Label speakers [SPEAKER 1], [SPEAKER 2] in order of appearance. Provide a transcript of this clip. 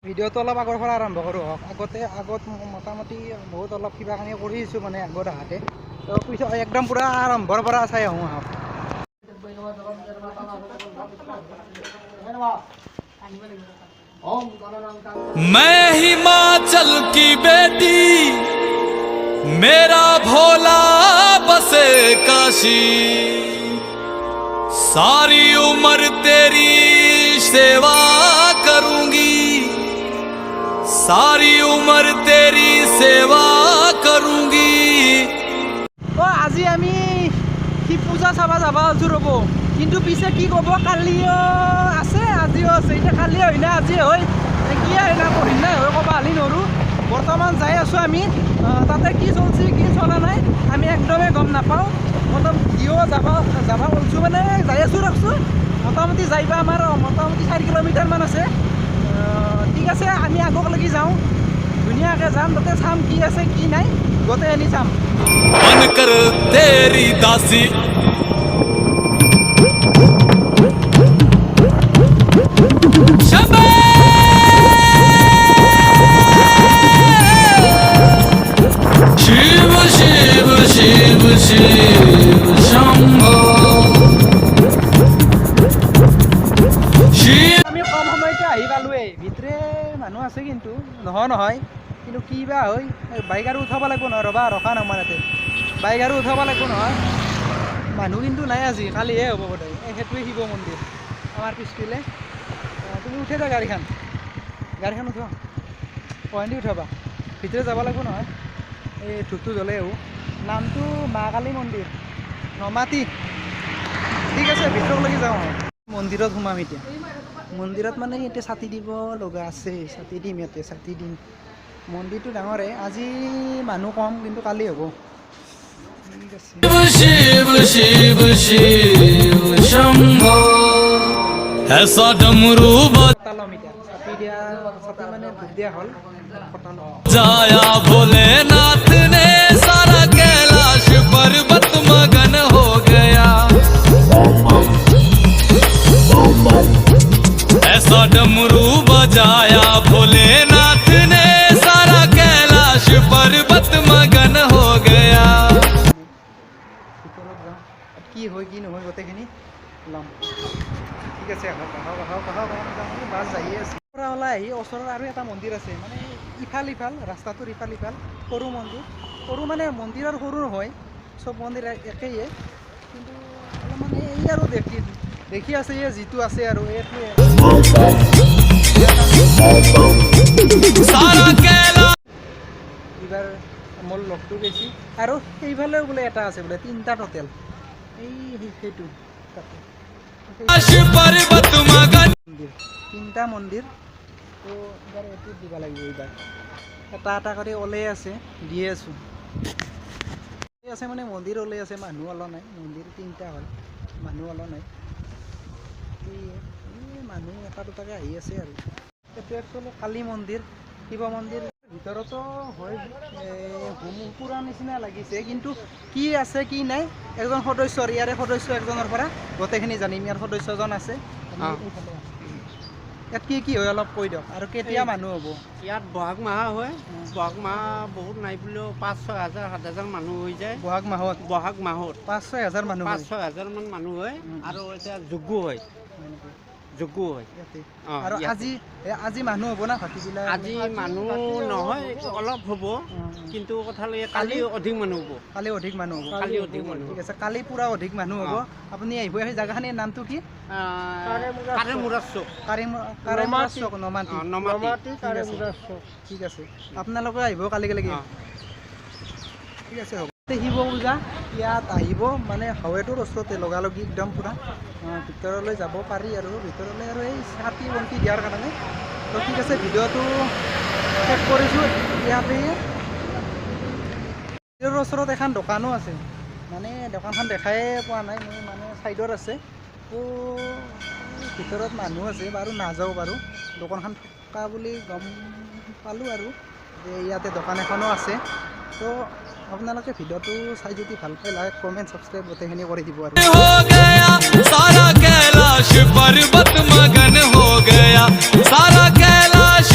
[SPEAKER 1] ভিডিঅ'টো অলপ আগৰ পৰা আৰম্ভ কৰোঁ হওক। আগত মোটামুটি বহুত অলপ কিবা কানি কৰিছোঁ মানে আগত আহাতে, তো পিছত একদম পূৰা আৰম্ভৰ পৰা চাই আহোঁ আহক।
[SPEAKER 2] मैं हिमाचल की बेटी मेरा भोला बसे काशी सारी उम्र तेरी सेवा करूंगी सारी उम्र तेरी सेवा करूंगी।
[SPEAKER 1] আজি আমি শিৱ পূজা চাব যাব আছোঁ ৰ'ব, কিন্তু পিছে কি ক'ব, কালিও আছে আজিও আছে। এতিয়া কালি হয় না আজি হয় কি হয় না পঢ়িম নাই হয় ক'ব হালি নৰোঁ। বৰ্তমান যাই আছোঁ আমি, তাতে কি চলছে কি চলা নাই আমি একদমেই গম নাপাওঁ। ভিডিঅ' যাব ওলছোঁ মানে যাই আছোঁ ৰাখছোঁ। মোটামুটি যাইবা আমাৰ মোটামুটি 4 কিলোমিটাৰমান আছে। ঠিক আছে আমি আগক লাগি যাওঁ, ধুনীয়াকৈ যাম, তাতে চাম কি আছে কি নাই গোটেইখিনি চাম।
[SPEAKER 2] बनकर तेरी दासी शिव शिव शिव शिव शंभो शिव।
[SPEAKER 1] আমি কম সময়তে আহি পালোঁৱেই, ভিতৰে মানুহ আছে কিন্তু নহয় কিন্তু কি বা হয়। বাইক আৰু উঠাব লাগিব নহয়, ৰ'বা ৰখা নামাৰ ইয়াতে বাইক আৰু উঠাব লাগিব নহয়। মানুহ কিন্তু নাই আজি, কালিহে হ'ব বোধহয়। সেইটোৱে শিৱ মন্দিৰ আমাৰ পিছফালে। তুমি উঠে যা গাড়ীখন উঠোৱা, পইণ্টি উঠাবা, ভিতৰত যাব লাগিব নহয়। এই ধূপটো জ্বলে আহোঁ। নামটো মা কালী মন্দিৰ নমাটি। ঠিক আছে ভিতৰলৈকে যাওঁ। মন্দিৰত সোমাম এতিয়া। মন্দিৰত মানে এতিয়া ছাতি দিব লগা আছে, ছাতি দিম ইয়াতে, ছাতি দিম। মন্দিৰটো ডাঙৰে, আজি মানুহ কম কিন্তু কালি হ'ব। ঠিক আছে।
[SPEAKER 2] शिव शिव शिव शंभो ऐसा डमरू
[SPEAKER 1] ফটা ল'ম এতিয়া, ছাতি দিয়া ছাতি মানে ধূপ দিয়া হ'ল, ফটা ল'ম।
[SPEAKER 2] बजाया भोलेनाथ ने सारा कैलाश पर्वत मगन हो गया ऐसा डमरू बजाया भोलेनाथ ने सारा कैलाश पर्वत मगन हो गया।
[SPEAKER 1] ভিতৰত যাওঁ, কি হয় কি নহয় গোটেইখিনি ল'ম। ঠিক আছে আহক বাছ যায়ে আছে। পৰা ওলাই আহি ওচৰত আৰু এটা মন্দিৰ আছে, মানে ইফাল ৰাস্তাটোৰ ইফাল সৰু মন্দিৰ। সৰু মানে মন্দিৰ আৰু সৰু নহয়, চব মন্দিৰ একেইয়ে, কিন্তু অলপ মানে এই আৰু দেখি আছে এই যিটো আছে আৰু এইটোৱে।
[SPEAKER 2] सारा कैलाश
[SPEAKER 1] এইবাৰ মোৰ লগটো বেছি। আৰু সেইফালেও বোলে এটা আছে বোলে, 3টা টোটেল। সেইটো তাতে
[SPEAKER 2] पर्वत मगन
[SPEAKER 1] মন্দিৰ, 3টা মন্দিৰ। তো এইবাৰ এইটো দিব লাগিব। এইবাৰ এটা কৰি ওলাই আছে, দিয়ে আছোঁ। আছে মানে মন্দিৰ ওলাই আছে, মানুহ ওলোৱা নাই। মন্দিৰ 3টা হ'ল, মানুহ ওলোৱা নাই। এই মানুহ এটা দুটাকৈ আহি আছে আৰু। এইটো একচুৱেলি কালী মন্দিৰ, শিৱ মন্দিৰ। ভিতৰতো হয় পুৰা নিচিনা লাগিছে, কিন্তু কি আছে কি নাই এজন সদস্যৰ, ইয়াৰে সদস্য একজনৰ পৰা গোটেইখিনি জানিম। ইয়াৰ সদস্যজন আছে। ইয়াত কি হয় অলপ কৈ দিয়ক, আৰু কেতিয়া মানুহ হ'ব?
[SPEAKER 3] ইয়াত বহাগ মাহ হয়। বহাগ মাহ বহুত নাই বুলিও 5-6 হাজাৰ 7 হাজাৰ মানুহ হৈ যায়।
[SPEAKER 1] বহাগ মাহত 5-6 হাজাৰ মানুহ হয়।
[SPEAKER 3] 5-6 হাজাৰ মান মানুহ হয়। আৰু এতিয়া যজ্ঞ হয়, যজ্ঞ হয়
[SPEAKER 1] ইয়াতে।
[SPEAKER 3] অঁ,
[SPEAKER 1] আৰু
[SPEAKER 3] ইয়াতে।
[SPEAKER 1] আজি মানুহ হ'ব না ভাটিবিলা?
[SPEAKER 3] আজি মানুহ নহয়, অলপ হ'ব, কিন্তু কথালৈ কালি অধিক মানুহ হ'ব।
[SPEAKER 1] কালি অধিক মানুহ হ'ব।
[SPEAKER 3] কালি অধিক মানুহ
[SPEAKER 1] ঠিক আছে, কালি পূৰা অধিক মানুহ হ'ব। আপুনি আহিব। সেই জেগাখিনিৰ নামটো কি?
[SPEAKER 3] কাৰেমুৰা চুক।
[SPEAKER 1] নমাটি। ঠিক আছে, আপোনালোকে আহিব কালিলৈকে। ঠিক আছে হ'ব। শিৱ পূজা ইয়াত আহিব, মানে হাৱেটোৰ ওচৰতে লগালগি একদম পূৰা ভিতৰলৈ যাব পাৰি আৰু ভিতৰলৈ আৰু এই চাকি বন্তি দিয়াৰ কাৰণে। তো ঠিক আছে, ভিডিঅ'টো শেষ কৰিছোঁ ইয়াতে। ভিডিঅ'ৰ ওচৰত এখন দোকানো আছে, মানে দোকানখন দেখাই পোৱা নাই মই, মানে ছাইডত আছে। তো ভিতৰত মানুহ আছে বাৰু, নাযাওঁ বাৰু। দোকানখন থকা বুলি গম পালোঁ আৰু যে ইয়াতে দোকান এখনো আছে। তো আপোনালোকে ভিডিঅ'টো চাই যদি ভাল পায়, লাইক কমেণ্ট ছাবস্ক্ৰাইব গোটেইখিনি কৰি দিব। আৰু
[SPEAKER 2] हो गया सारा कैलाश पर्वत मगन हो गया सारा कैलाश